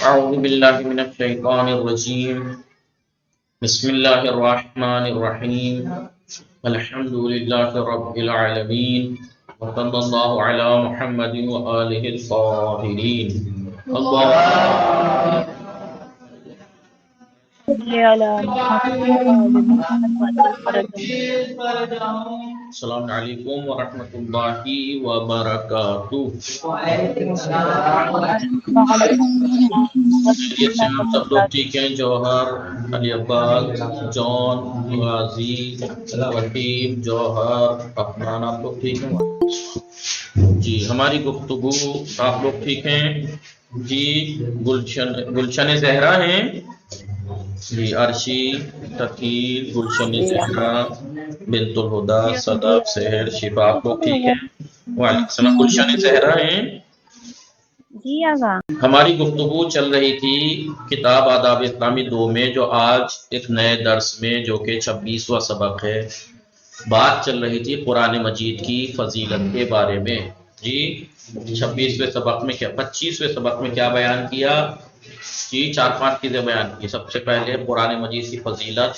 أعوذ بالله من الشيطان الرجيم. بسم الله الرحمن الرحيم. الحمد لله رب العالمين، وصلى الله على محمد وآله الطاهرين. اللهم صلی علی محمد وآل محمد وعجل فرجہ. السلام علیکم ورحمۃ اللہ وبرکاتہ. خیریت سے ہم سب لوگ ٹھیک ہیں؟ جوہر، علی عباس، جون، غازی، وحیم، جوہر، افنان، آپ لوگ ٹھیک ہیں؟ جی ہماری گفتگو آپ لوگ ٹھیک ہیں؟ جی گلشن زہرا ہیں جی، عرشی، تقیر، گلشن زہرا، بنت الہدا، صدف، سحر، شفا، آپ لوگ ٹھیک ہیں؟ وعلیکم السلام. گلشن زہرا ہیں. جی آقا. ہماری گفتگو چل رہی تھی کتاب آداب اسلامی 2 میں، جو آج ایک نئے درس میں جو کہ 26واں سبق ہے، بات چل رہی تھی قرآن مجید کی فضیلت کے بارے میں. جی 26ویں سبق میں کیا 25ویں سبق میں کیا بیان کیا؟ جی 4-5 چیزیں بیان کی. سب سے پہلے قرآن مجید کی فضیلت،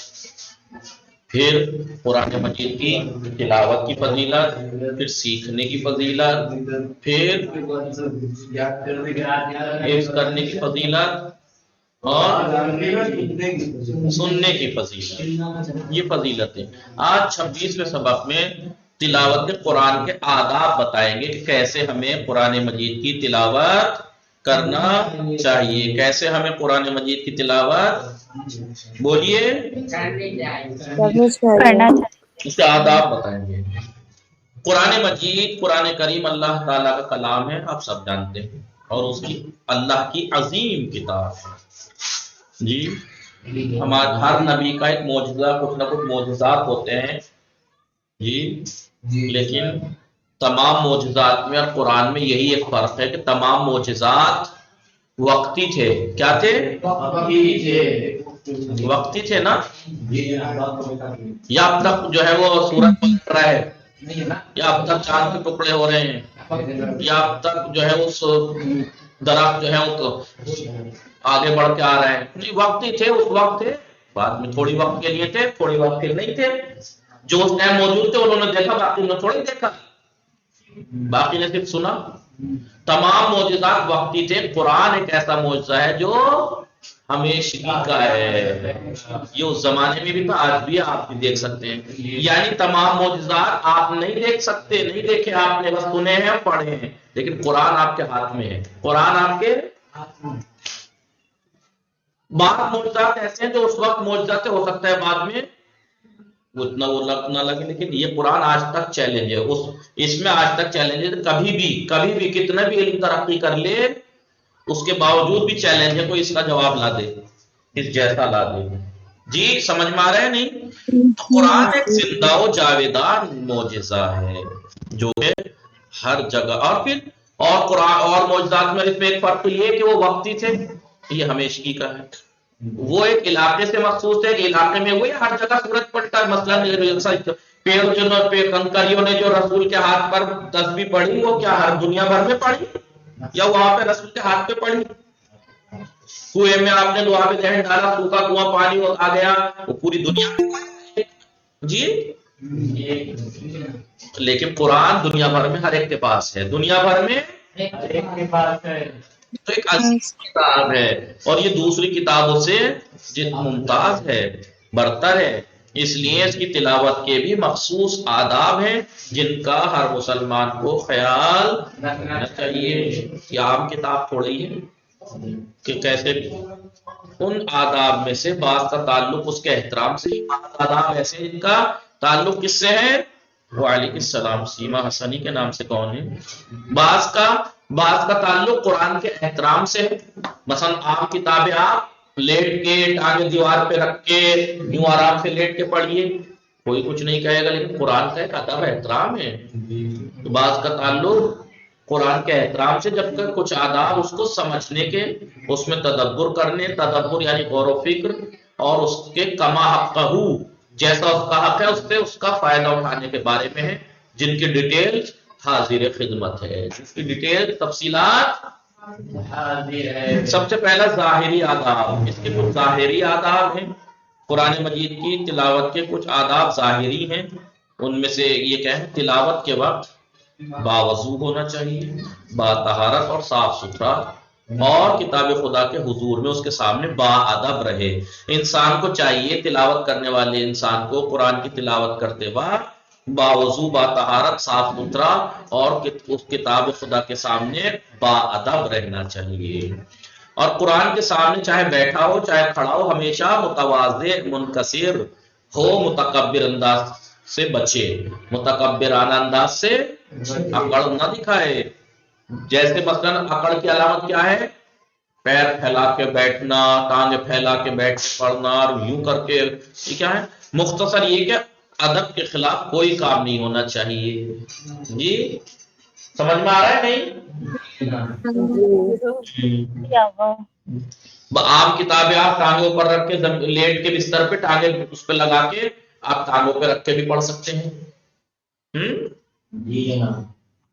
پھر قرآن مجید کی تلاوت کی فضیلت، پھر سیکھنے کی فضیلت، پھر حفظ کرنے کی فضیلت اور سننے کی فضیلت. یہ فضیلت ہے. آج 26ویں سبق میں تلاوت قرآن کے آداب بتائیں گے کہ کیسے ہمیں قرآن مجید کی تلاوت کرنا چاہیے، کیسے ہمیں قرآن مجید کی تلاوت بولیے کرنا چاہیے. اس کے آداب بتائیں گے. قرآن مجید، قرآن کریم اللہ تعالیٰ کا کلام ہے، آپ سب جانتے ہیں، اور اس کی اللہ کی عظیم کتاب ہے. جی ہر نبی کا ایک معجزہ، کچھ نہ کچھ معجزات ہوتے ہیں. جی لیکن تمام معجزات میں اور قرآن میں یہی ایک فرق ہے کہ تمام معجزات وقتی تھے. کیا تھے؟ وقتی تھے نا. یا اب تک جو ہے وہ سورج پلٹ رہا ہے، یا اب تک چاند کے ٹکڑے ہو رہے ہیں، یا اب تک جو ہے وہ درخت جو ہے وہ آگے بڑھ کے آ رہا ہے. نہیں، وقتی تھے، اس وقت تھے، بعد میں تھوڑی وقت کے لیے تھے، تھوڑی وقت کے نہیں تھے. جو اس ٹائم موجود تھے انہوں نے دیکھا، باقی انہوں نے تھوڑی دیکھا، باقی نے صرف سنا. تمام معجزات وقتی تھے. قرآن ایک ایسا معجزہ ہے جو ہمیشہ کا ہے. یہ اس زمانے میں بھی تھا، آج بھی آپ بھی دیکھ سکتے ہیں. یعنی تمام معجزات آپ نہیں دیکھ سکتے، نہیں دیکھے آپ نے، بس سنے ہیں، پڑھے ہیں، لیکن قرآن آپ کے ہاتھ میں ہے. قرآن آپ کے بعض معجزات ایسے ہیں جو اس وقت معجزات ہو سکتا ہے بعد میں اتنا وہ نہ لگے، لیکن یہ قرآن آج تک چیلنج ہے. اس میں آج تک چیلنج ہے. کبھی بھی کتنا بھی علم ترقی کر لے، اس کے باوجود بھی چیلنج ہے کوئی اس کا جواب لا دے، اس جیسا لا دے. جی سمجھ میں آ رہا ہے نہیں؟ تو قرآن ایک زندہ و جاویدان معجزہ ہے جو کہ ہر جگہ، اور پھر اور قرآن اور معجزات میں اس میں ایک فرق یہ ہے کہ وہ وقتی تھے، یہ ہمیشگی کا ہے. وہ ایک علاقے سے مخصوص ہے کہ علاقے میں ہوئے، ہر جگہ سورج پلٹا ہے. مثلا کنکریوں نے جو رسول کے ہاتھ پر تسبیح پڑھی، وہ کیا ہر دنیا بھر میں پڑھی یا وہاں پہ رسول کے ہاتھ پہ پڑھی؟ کنویں میں آپ نے دعا پہ ذہن ڈالا، سوکھا کنواں پانی آ گیا، وہ پوری دنیا میں. جی لیکن قرآن دنیا بھر میں ہر ایک کے پاس ہے، دنیا بھر میں تو ایک عظیم کتاب ہے، اور یہ دوسری کتابوں سے ممتاز ہے، برتر ہے. اس لیے اس کی تلاوت کے بھی مخصوص آداب ہیں جن کا ہر مسلمان کو خیال رکھنا چاہیے. یہ عام کتاب تھوڑی ہے کہ کیسے ان آداب میں سے بعض کا تعلق اس کے احترام سے، بعض آداب ایسے جن کا تعلق کس سے ہے؟ وعلیکم السلام، سیما حسنی کے نام سے کون ہے؟ بعض کا تعلق قرآن کے احترام سے ہے. مثلا عام کتابیں آپ لیٹ کے ٹانگیں دیوار پہ رکھ کے یوں آرام سے لیٹ کے پڑھیے، کوئی کچھ نہیں کہے گا، لیکن قرآن کا ایک ادب احترام ہے. تو بعض کا تعلق قرآن کے احترام سے، جبکہ کچھ آداب اس کو سمجھنے کے، اس میں تدبر کرنے، تدبر یعنی غور و فکر، اور اس کے کما حقہ، جیسا اس کا حق ہے اس سے اس کا فائدہ اٹھانے کے بارے میں ہے، جن کی ڈیٹیل حاضر خدمت ہے، جس کی ڈیٹیل تفصیلات سب سے پہلا ظاہری آداب، اس کے کچھ ظاہری آداب ہیں، قرآن مجید کی تلاوت کے کچھ آداب ظاہری ہیں، ان میں سے یہ کہیں تلاوت کے وقت باوضو ہونا چاہیے، با طہارت اور صاف ستھرا، اور کتاب خدا کے حضور میں اس کے سامنے با ادب رہے۔ انسان کو چاہیے، تلاوت کرنے والے انسان کو قرآن کی تلاوت کرتے وقت باوضو، با طہارت، صاف ستھرا اور اس کتاب خدا کے سامنے با ادب رہنا چاہیے، اور قرآن کے سامنے چاہے بیٹھا ہو چاہے کھڑا ہو ہمیشہ متواضع منکسر ہو، متکبر انداز سے بچے، متکبرانہ انداز سے اکڑ نہ دکھائے۔ جیسے مثلا اکڑ کی علامت کیا ہے؟ پیر پھیلا کے بیٹھنا، ٹانگیں پھیلا کے بیٹھ کے پڑھنا، اور یوں کر کے، یہ کیا ہے؟ مختصر یہ کہ ادب کے خلاف کوئی کام نہیں ہونا چاہیے۔ جی سمجھ میں آ رہا ہے نہیں؟ کیا ہوا؟ عام کتابیں آپ ٹانگوں پر رکھ کے لیٹ کے بستر پہ ٹانگیں اس پہ لگا کے آپ ٹانگوں پہ رکھ کے بھی پڑھ سکتے ہیں، جی جناب،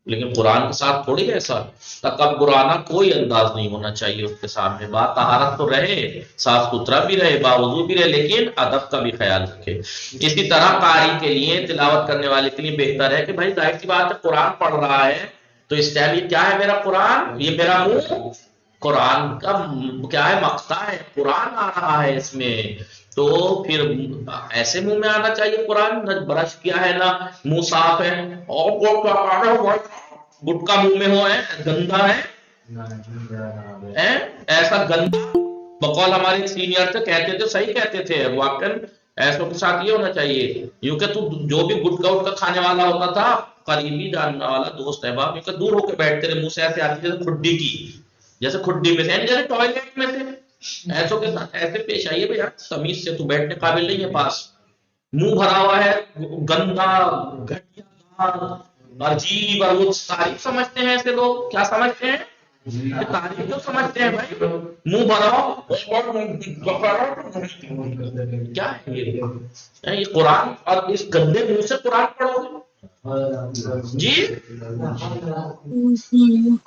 لیکن قرآن کے ساتھ تھوڑی ایسا تکبرانہ کوئی انداز نہیں ہونا چاہیے اس کے سامنے۔ با طہارت تو رہے، صاف ستھرا بھی رہے، باوضو بھی رہے، لیکن ادب کا بھی خیال رکھے۔ اسی طرح قاری کے لیے، تلاوت کرنے والے کے لیے بہتر ہے کہ بھائی ظاہر سی بات ہے قرآن پڑھ رہا ہے تو اس ٹائم یہ کیا ہے؟ میرا قرآن، یہ میرا منہ قرآن کا کیا ہے؟ مقطع ہے، قرآن آ رہا ہے اس میں، تو پھر ایسے منہ میں آنا چاہیے قرآن، نہ برش کیا ہے نہ منہ صاف ہے، اور گٹکا منہ میں ہو، گندا ہے، ایسا گندا، بقول ہمارے ایک سینئر تھے، کہتے تھے، صحیح کہتے تھے، واقعاً ایسوں کے ساتھ یہ ہونا چاہیے، یوں کہ تو جو بھی گٹکا وٹکا کھانے والا ہوتا تھا، قریبی جاننے والا دوست احباب، یوں کہ دور ہو کے بیٹھتے رہے، منہ سے ایسے آتی جیسے کھڈی کی، جیسے کھڈی میں سے، جیسے ٹوائلٹ میں سے، ایسوں کے ساتھ ایسے پیش آئیے بھائی، تمیز سے، تو بیٹھنے قابل نہیں ہے پاس، منہ بھرا ہوا ہے، گندا، گھٹیا، عجیب، اور وہ تعریف سمجھتے ہیں ایسے لوگ، کیا سمجھتے ہیں؟ تعریف تو سمجھتے ہیں بھائی، منہ بھراؤ، کیا ہے یہ قرآن؟ اور اس گندے منہ سے قرآن پڑھو گے؟ جی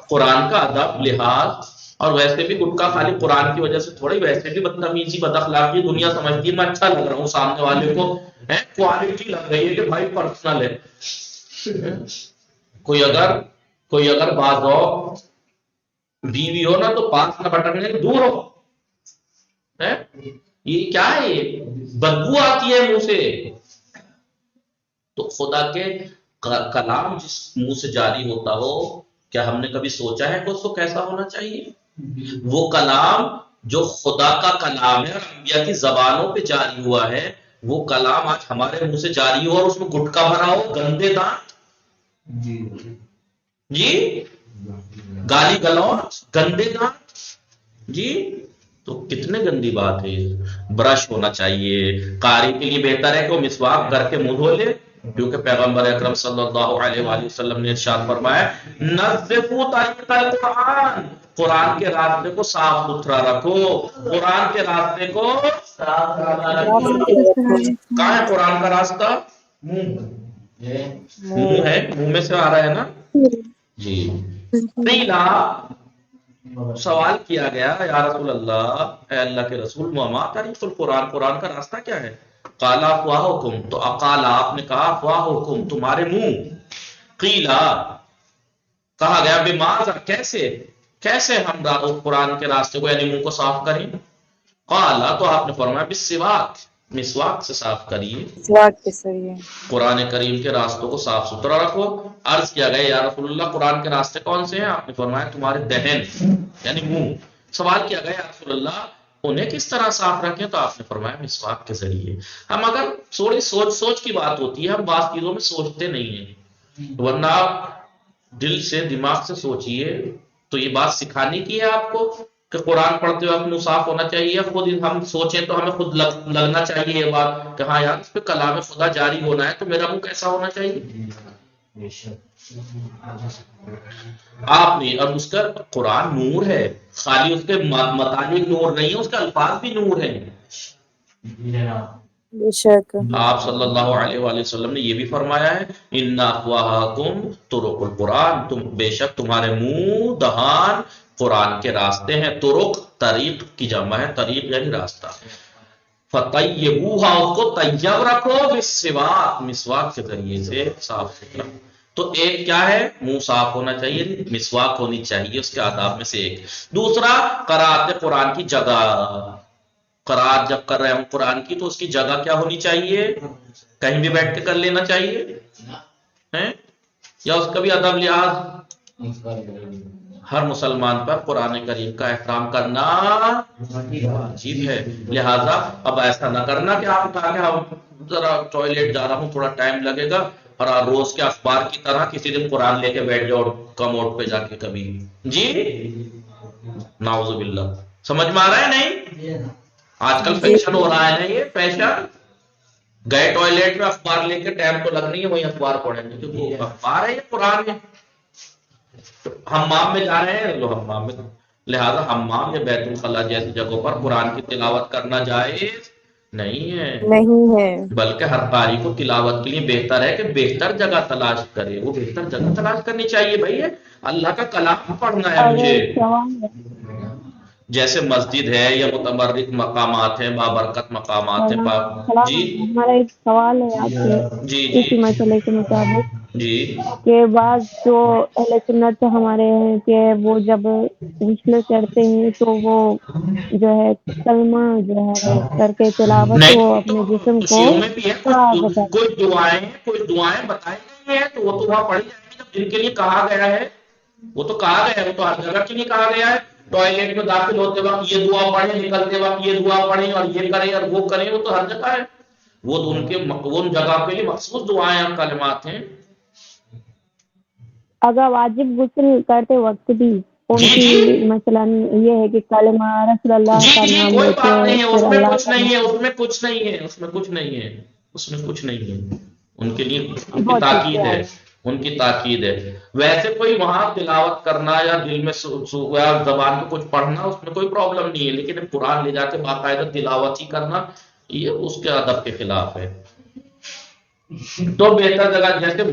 قرآن کا ادب، لحاظ، اور ویسے بھی گٹکا خالی قرآن کی وجہ سے تھوڑی، ویسے بھی بدتمیزی، بد اخلاقی دنیا سمجھتی ہے میں اچھا لگ رہا ہوں سامنے والے کو، کوالٹی لگ رہی ہے کہ بھائی پرسنل ہے۔ کوئی اگر بعض بیوی ہو نا تو پاس نہ بٹکنے کے دور ہو، یہ کیا ہے؟ یہ بدبو آتی ہے منہ سے۔ تو خدا کے کلام جس منہ سے جاری ہوتا ہو، کیا ہم نے کبھی سوچا ہے کہ اس کو کیسا ہونا چاہیے؟ وہ کلام جو خدا کا کلام ہے اور انبیاء کی زبانوں پہ جاری ہوا ہے، وہ کلام آج ہمارے منہ سے جاری ہو اور اس میں گٹکا بھرا ہو، گندے دانت، جی گالی گلوچ، گندے دانت، جی تو کتنے گندی بات ہے یہ۔ برش ہونا چاہیے، قاری کے لیے بہتر ہے کہ وہ مسواک کر کے منہ دھو لے، کیونکہ پیغمبر اکرم صلی اللہ علیہ وآلہ وسلم نے ارشاد فرمایا نظفوا طریق القرآن، قرآن کے راستے کو صاف ستھرا رکھو، قرآن کے راستے کو صاف ستھرا رکھو۔ کہاں ہے قرآن کا راستہ؟ منہ ہے، منہ میں سے آ رہا ہے نا، جی۔ قیلا، سوال کیا گیا، یا رسول اللہ، اے اللہ کے رسول، وما طریق القرآن، قرآن کا راستہ کیا ہے؟ قال افواہکم، تو قال آپ نے کہا افواہکم، تمہارے منہ، قیلا، کہا گیا بماذا، کیسے ہم قرآن کے راستے کو یعنی منہ کو صاف کریں؟ قال، تو آپ نے فرمایا بالسواک، مسواک سے صاف کریے، مسواک کے ذریعے قرآن کریم کے راستوں کو صاف ستھرا رکھو۔ عرض کیا گیا یا رسول اللہ قرآن کے راستے کون سے ہیں؟ آپ نے فرمایا تمہارے دہن یعنی منہ۔ سوال کیا گیا یا رسول اللہ انہیں کس طرح صاف رکھیں؟ تو آپ نے فرمایا مسواک کے ذریعے۔ ہم اگر تھوڑی سوچ کی بات ہوتی ہے، ہم بعض چیزوں میں سوچتے نہیں ہیں، ورنہ آپ دل سے دماغ سے سوچئے، تو یہ بات سکھانے کی ہے آپ کو کہ قرآن پڑھتے وقت منہ صاف ہونا چاہیے، خود ہم سوچیں تو ہمیں خود لگنا چاہیے یہ بات کہ ہاں یار اس پہ کلام خدا جاری ہونا ہے تو میرا منہ کیسا ہونا چاہیے؟ آپ نے، اور اس کا قرآن نور ہے، خالی اس کے متعلق نور نہیں ہے، اس کا الفاظ بھی نور ہے۔ بے شک آپ صلی اللہ علیہ وآلہ وسلم نے یہ بھی فرمایا ہے ان افواہکم طرق القرآن، تم بے شک تمہارے منہ، دہان قرآن کے راستے ہیں. طرق طریق کی جمع ہے، طریق یعنی راستہ. فطیبوہا، اس کو طیب رکھو، بالسواک، مسواک کے ذریعے سے صاف ستھرا. تو ایک کیا ہے؟ منہ صاف ہونا چاہیے، مسواک ہونی چاہیے، اس کے آداب میں سے ایک. دوسرا قرأت قرآن کی جگہ. قرأت جب کر رہے ہوں قرآن کی تو اس کی جگہ کیا ہونی چاہیے؟ کہیں بھی بیٹھ کے کر لینا چاہیے ہیں یا اس کا بھی ادب لحاظ؟ ہر مسلمان پر قرآن کریم کا احترام کرنا واجب ہے. لہذا اب ایسا نہ کرنا کہ آپ اٹھا کے ہم ذرا ٹوائلٹ جا رہا ہوں تھوڑا ٹائم لگے گا اور روز کے اخبار کی طرح کسی دن قرآن لے کے بیٹھ جاؤ کموڈ پہ جا کے کبھی. جی نعوذ باللہ. سمجھ میں آ رہا ہے نہیں؟ آج کل فیشن ہو رہا ہے نا، یہ فیشن. گئے ٹوائلٹ میں اخبار لے کے ٹائم تو لگ نہیں ہے، وہی اخبار پڑھیں گے کیونکہ اخبار ہے یہ قرآن ہے. حمام میں جا رہے ہیں لو حمام میں، لہذا حمام یا بیت الخلاء جیسی جگہوں پر قرآن کی تلاوت کرنا جائز نہیں ہے. نہیں ہے. بلکہ ہر قاری کو تلاوت کے لیے بہتر ہے کہ بہتر جگہ تلاش کرے. وہ بہتر جگہ تلاش کرنی چاہیے بھائی. اللہ کا کلام پڑھنا ہے مجھے. جیسے مسجد ہے یا متبرک مقامات ہیں، بابرکت مقامات ہیں. جی ہمارا ایک سوال ہے آپ سے جی اسی مسئلے کے مطابق جی کہ بعض جو اہل سنت ہمارے ہیں کہ وہ جب غسل کرتے ہیں تو وہ جو ہے کلمہ جو ہے کر کے تلاوت وہ نہیں تو اپنے جسم کو خوشیوں میں بھی ہے، صاف کوئی دعائیں بتائی گئی ہیں تو وہ تو وہاں پڑھی جائیں گی. جب جن کے لیے کہا گیا ہے وہ تو کہا گیا ہے، وہ تو ہر جگہ کے لیے کہا گیا ہے. ٹوائلٹ میں داخل ہوتے وقت یہ دعا پڑھیں، نکلتے وقت یہ دعا پڑھیں اور یہ کریں اور وہ کریں، وہ تو ہر جگہ ہے. وہ تو ان جگہ کے لیے مخصوص دعائیں اور کلمات ہیں. اگر واجب غسل کرتے وقت بھی ان جی کی جی مثلاً یہ ہے کہ کلمہ رسول اللہ جی کا جی نام کوئی لے کے بات نہیں ہے، اس پھر میں اللہ کچھ کا نہیں ہے، نام اس میں کچھ نہیں ہے، اس میں کچھ نہیں ہے، اس میں کچھ نہیں ہے. ان کے لیے ان کی بہت تاکید شکریہ. ہے، ان کی تاکید ہے. ویسے کوئی وہاں تلاوت کرنا یا دل میں زبان کو کچھ پڑھنا اس میں کوئی پرابلم نہیں ہے، لیکن قرآن لے جا کے باقاعدہ تلاوت ہی کرنا یہ اس کے ادب کے خلاف ہے. تو بہتر جگہ جیسے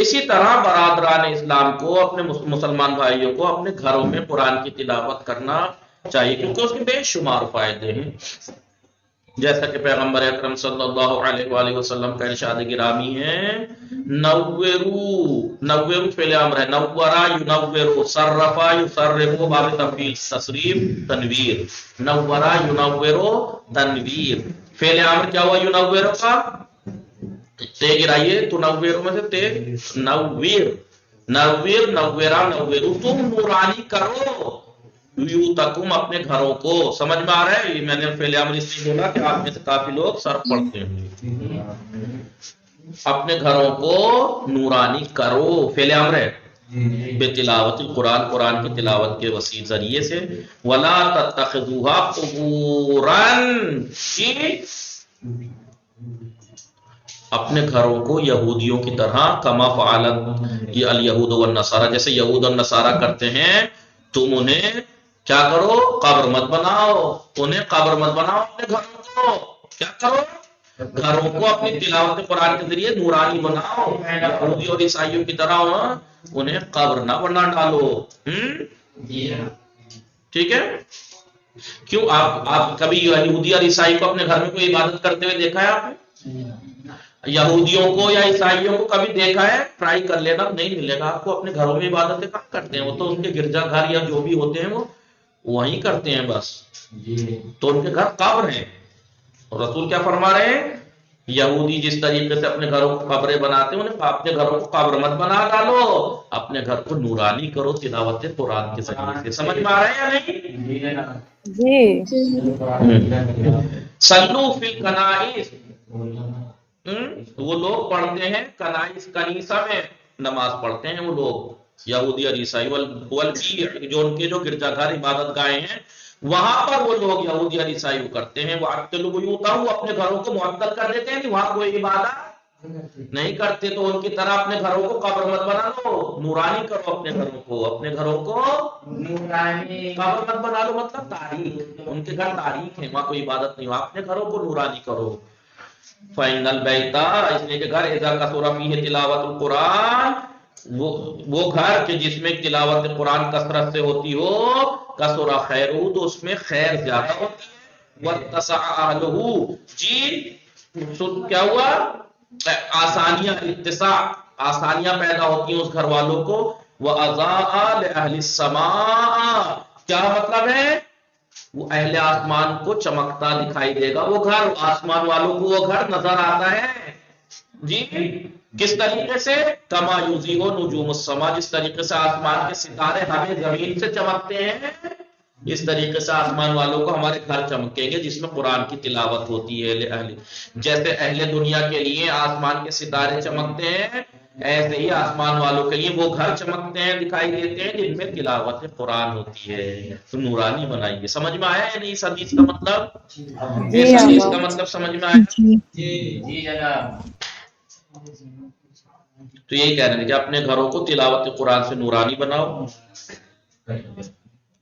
اسی طرح برادران اسلام کو اپنے مسلمان بھائیوں کو اپنے گھروں میں قرآن کی تلاوت کرنا چاہیے کیونکہ اس کے بے شمار فائدے ہیں. جیسا کہ پیغمبر اکرم صلی اللہ علیہ وآلہ وسلم کا ارشاد گرامی ہے، نورو فعل امر ہے، نورا ینورو، صرفا یصرفو، باب تفعیل تصریف تنویر، نورا ینورو تنویر. فعل امر کیا ہوا ینورو کا؟ تے گرائیے تو نویروں میں سے تے نویر، نویر نویرا نویرو، تم نورانی کرو یو تکم اپنے گھروں کو. سمجھ میں آ رہا ہے؟ میں نے فعل امر اس لیے بولا کہ آپ میں سے کافی لوگ صرف پڑھتے ہیں. اپنے گھروں کو نورانی کرو، فعل امر ہے، بے تلاوت القرآن، قرآن کی تلاوت کے وسیع ذریعے سے. ولا تتخذوها قبورا، اپنے گھروں کو یہودیوں کی طرح کما فعلت یہ الیہود والنصارى، جیسے یہود اور نصارہ کرتے ہیں تم انہیں کیا کرو؟ قبر مت بناؤ. انہیں قبر مت بناؤ، اپنے گھروں کو کیا کرو؟ گھروں کو اپنی تلاوت قرآن کے ذریعے نورانی بناؤ. یہودی اور عیسائیوں کی طرح انہیں قبر نہ بنا ڈالو. ٹھیک ہے؟ کیوں آپ کبھی یہودی اور عیسائی کو اپنے گھر میں کوئی عبادت کرتے ہوئے دیکھا ہے آپ نے؟ یہودیوں کو یا عیسائیوں کو کبھی دیکھا ہے؟ ٹرائی کر لینا، نہیں ملے گا آپ کو. اپنے گھروں میں عبادتیں کہاں کرتے ہیں؟ وہ تو ان کے گرجا گھر یا جو بھی ہوتے ہیں وہ وہیں کرتے ہیں بس. تو ان کے گھر قبر ہیں. اور رسول کیا فرما رہے ہیں؟ یہودی جس طریقے سے اپنے گھروں کو قبریں بناتے ہیں، انہیں اپنے گھروں کو قبر مت بنا ڈالو، اپنے گھر کو نورانی کرو تلاوت قرآن کے ذریعے سے. سمجھ میں آ رہا ہے یا نہیں؟ جی. صلو فی الکنائس، وہ لوگ پڑھتے ہیں کنیسہ میں نماز پڑھتے ہیں وہ لوگ یہودی اور عیسائی، والبیع جو ان کے جو گرجا گھر عبادت گاہیں ہیں وہاں پر وہ لوگ یہودی اور عیسائی کرتے ہیں. وَأَعْتَلُوا بُيُوتَهُمْ، اپنے گھروں کو معطل کر دیتے ہیں کہ وہاں کوئی عبادت نہیں کرتے. تو ان کی طرح اپنے گھروں کو قبر مت بنا لو، نورانی کرو اپنے گھروں کو. اپنے گھروں کو نورانی، قبر مت بنا لو مطلب تاریخ، ان کے گھر تاریخ ہے، وہاں کوئی عبادت نہیں ہو. اپنے گھروں کو نورانی کرو. فَإِنَّ الْبَيْتَ، اس لیے کہ گھر اذا کثر فیہ تلاوت القرآن، وہ گھر کہ جس میں تلاوت قرآن کثرت سے ہوتی ہو، کثر خیرہ، تو اس میں خیر زیادہ ہوتی ہے، واتسع اہلہ، جی کیا ہوا، آسانیاں، اتساع، آسانیاں پیدا ہوتی ہیں اس گھر والوں کو، وَأَضَاءَ لِأَهْلِ السَّمَاءِ، کیا مطلب ہے، وہ اہل آسمان کو چمکتا دکھائی دے گا وہ گھر، آسمان والوں کو وہ گھر نظر آتا ہے، جی کس طریقے سے، کما یضیء نجوم السماء، جس طریقے سے آسمان کے ستارے ہمیں زمین سے چمکتے ہیں، اس طریقے سے آسمان والوں کو ہمارے گھر چمکیں گے جس میں قرآن کی تلاوت ہوتی ہے، جیسے اہل دنیا کے لیے آسمان کے ستارے چمکتے ہیں، ایسے ہی آسمان والوں کے لیے وہ گھر چمکتے ہیں، دکھائی دیتے ہیں جن میں تلاوت قرآن ہوتی ہے، تو نورانی بنائیے۔ سمجھ میں آیا یا نہیں اس حدیث کا مطلب، جی اس حدیث کا آقا، مطلب سمجھ میں آیا؟ جی جناب۔ تو یہی کہہ رہے ہیں کہ اپنے گھروں کو تلاوت قرآن سے نورانی بناؤ،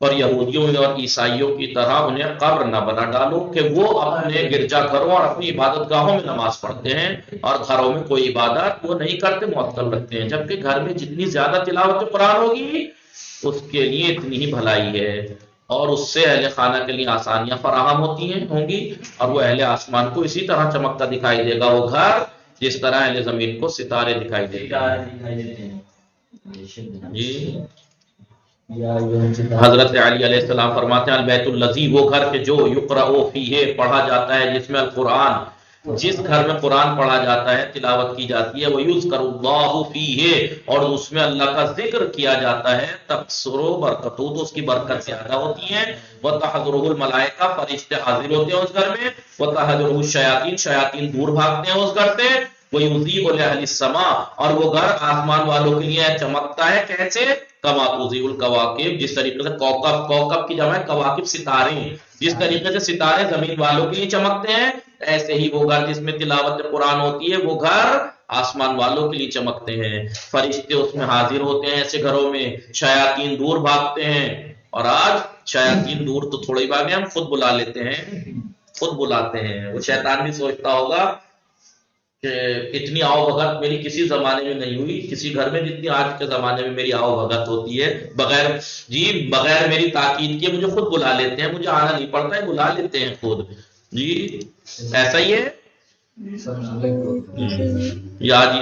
اور یہودیوں اور عیسائیوں کی طرح انہیں قبر نہ بنا ڈالو کہ وہ اپنے گرجا گھروں اور اپنی عبادت گاہوں میں نماز پڑھتے ہیں اور گھروں میں کوئی عبادت وہ نہیں کرتے، معطل رکھتے ہیں، جبکہ گھر میں جتنی زیادہ تلاوت قرآن ہوگی اس کے لیے اتنی ہی بھلائی ہے، اور اس سے اہل خانہ کے لیے آسانیاں فراہم ہوں گی، اور وہ اہل آسمان کو اسی طرح چمکتا دکھائی دے گا وہ گھر جس طرح اہل زمین کو ستارے دکھائی دے گا۔ جی حضرت علی علیہ السلام فرماتے ہیں البیت الذی، وہ گھر کے جو یقرأ فیہ، پڑھا جاتا ہے جس میں القرآن، جس گھر میں قرآن پڑھا جاتا ہے، تلاوت کی جاتی ہے، وَيُذْكَرُ اللَّهُ فِيهِ، اور اس میں اللہ کا ذکر کیا جاتا ہے، تَكْثُرُ بَرَكَتُهُ، تو اس کی برکت زیادہ ہوتی ہے، وَتَحْضُرُهُ الْمَلَائِكَةُ، فرشتے حاضر ہوتے ہیں اس گھر میں، وَتَحْضُرُهُ الشَّيَاطِينُ، شیاطین دور بھاگتے ہیں اس گھر سے، وَيُضِيءُ لِأَهْلِ السَّمَاءِ، اور وہ گھر آسمان والوں کے لیے چمکتا ہے، کیسے، کما تضیء الکواکب، جس طریقے سے کوکب کی جمع ہے کواکب، ستارے، جس طریقے سے ستارے زمین والوں کے لیے چمکتے ہیں، ایسے ہی وہ گھر جس میں تلاوت قرآن ہوتی ہے وہ گھر آسمان والوں کے لیے چمکتے ہیں، فرشتے اس میں حاضر ہوتے ہیں ایسے گھروں میں، شیاطین دور بھاگتے ہیں، اور آج شیاطین دور تو تھوڑے ہی بھاگے، ہم خود بلا لیتے ہیں، خود بلاتے ہیں، وہ شیطان بھی سوچتا ہوگا کہ اتنی آؤ بھگت میری کسی زمانے میں نہیں ہوئی، کسی گھر میں جتنی آج کے زمانے میں میری آؤ بھگت ہوتی ہے، بغیر میری تاکید کے مجھے خود بلا لیتے ہیں، مجھے آنا نہیں پڑتا ہے، بلا لیتے ہیں خود، جی ایسا ہی ہے، یاد ہی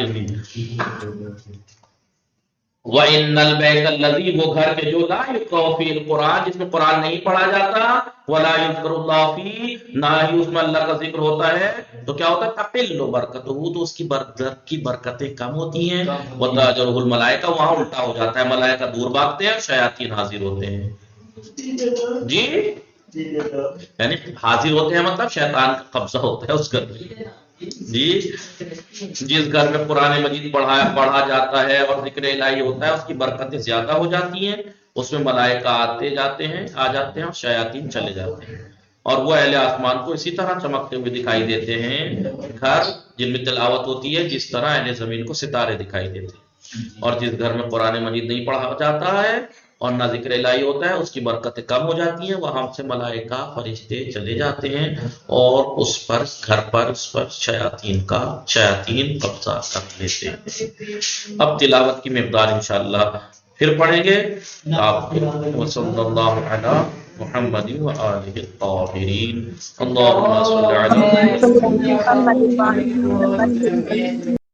وَإِنَّ الْبَيْتَ الَّذِي، وہ گھر کے جو لا يُقْرَأُ فِيهِ الْقُرْآنُ، جس میں قرآن نہیں پڑھا جاتا، وَلَا يُذْكَرُ اللَّهُ فِيهِ، نہ ہی اس میں اللہ کا ذکر ہوتا ہے، تو کیا ہوتا ہے، تَقِلُّ بَرَكَتُهُ، تو اس کی برکتیں کم ہوتی ہیں، وَتَأْجُرُهُ الْمَلَائِكَةُ، وہاں الٹا ہو جاتا ہے، ملائکہ دور بھاگتے ہیں، شیاطین حاضر ہوتے ہیں، جی یعنی حاضر ہوتے ہیں مطلب شیطان کا قبضہ ہوتا ہے اس گھر میں، جی جس گھر میں قرآن مجید پڑھا جاتا ہے اور ذکر الہی ہوتا ہے اس کی برکتیں زیادہ ہو جاتی ہیں، اس میں ملائکہ آ جاتے ہیں اور شیاطین چلے جاتے ہیں، اور وہ اہل آسمان کو اسی طرح چمکتے ہوئے دکھائی دیتے ہیں، گھر جن میں تلاوت ہوتی ہے جس طرح اہل زمین کو ستارے دکھائی دیتے ہیں، اور جس گھر میں قرآن مجید نہیں پڑھا جاتا ہے اور نہ ذکر الہی ہوتا ہے اس کی برکتیں کم ہو جاتی ہیں، وہاں سے ملائکہ فرشتے چلے جاتے ہیں، اور اس پر گھر پر اس پر شیاطین قبضہ کر لیتے ہیں۔ اب تلاوت کی مقدار انشاءاللہ پھر پڑھیں گے، آپ وصلی اللہ علی محمد وآلہ الطاہرین، اللہم صل علی محمد